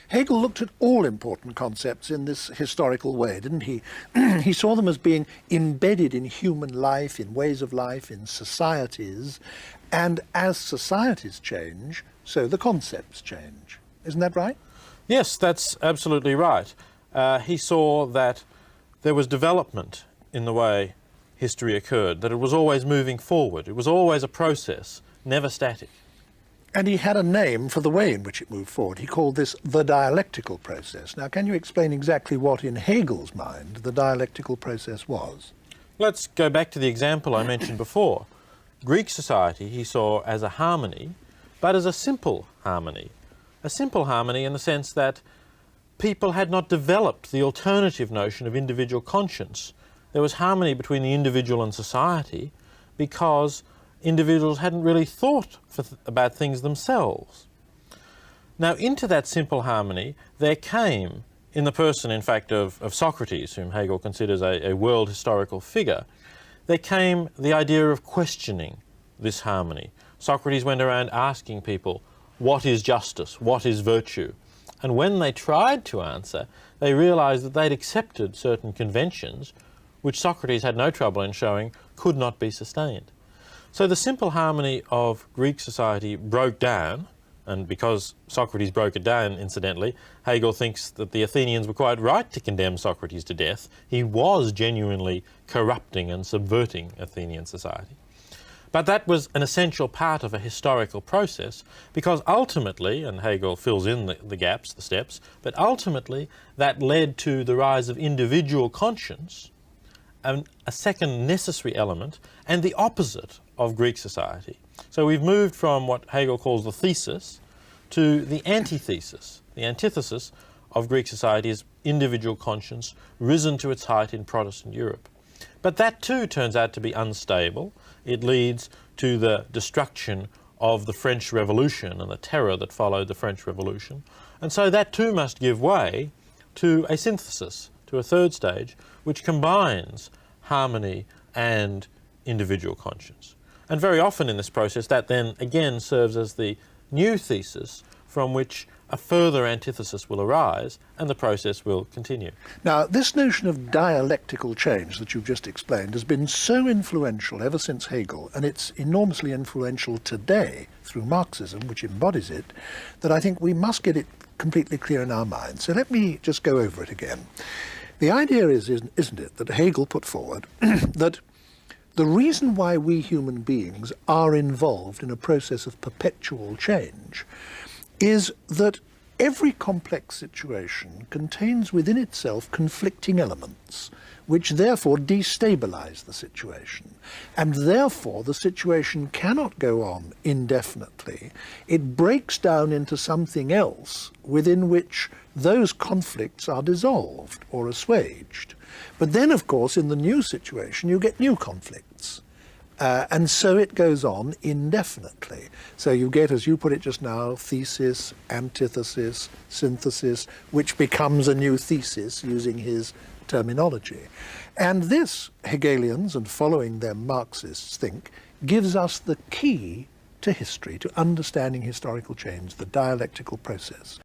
Hegel looked at all important concepts in this historical way, didn't he? He saw them as being embedded in human life, in ways of life, in societies, and as societies change, so the concepts change. Isn't that right? Yes, that's absolutely right. He saw that there was development in the way history occurred, that it was always moving forward. It was always a process, never static. And he had a name for the way in which it moved forward. He called this the dialectical process. Now, can you explain exactly what, in Hegel's mind, the dialectical process was? Let's go back to the example I mentioned before. Greek society he saw as a harmony, but as a simple harmony. A simple harmony in the sense that people had not developed the alternative notion of individual conscience. There was harmony between the individual and society because individuals hadn't really thought about things themselves. Now, into that simple harmony there came, in the person, in fact, of Socrates, whom Hegel considers a world historical figure, there came the idea of questioning this harmony. Socrates went around asking people, what is justice? What is virtue? And when they tried to answer, they realized that they'd accepted certain conventions which Socrates had no trouble in showing could not be sustained. So the simple harmony of Greek society broke down, and because Socrates broke it down, incidentally, Hegel thinks that the Athenians were quite right to condemn Socrates to death. He was genuinely corrupting and subverting Athenian society. But that was an essential part of a historical process, because ultimately, and Hegel fills in the gaps, the steps, but ultimately that led to the rise of individual conscience, a second necessary element, and the opposite of Greek society. So we've moved from what Hegel calls the thesis to the antithesis. The antithesis of Greek society is individual conscience risen to its height in Protestant Europe. But that too turns out to be unstable. It leads to the destruction of the French Revolution and the terror that followed the French Revolution. And so that too must give way to a synthesis, to a third stage, which combines harmony and individual conscience. And very often in this process that then again serves as the new thesis from which a further antithesis will arise and the process will continue. Now, this notion of dialectical change that you've just explained has been so influential ever since Hegel, and it's enormously influential today through Marxism, which embodies it, that I think we must get it completely clear in our minds. So let me just go over it again. The idea is, isn't it, that Hegel put forward that the reason why we human beings are involved in a process of perpetual change is that every complex situation contains within itself conflicting elements, which therefore destabilize the situation. And therefore the situation cannot go on indefinitely. It breaks down into something else within which those conflicts are dissolved or assuaged. But then, of course, in the new situation, you get new conflicts. And so it goes on indefinitely. So you get, as you put it just now, thesis, antithesis, synthesis, which becomes a new thesis using his terminology. And this, Hegelians and following them Marxists think, gives us the key to history, to understanding historical change, the dialectical process.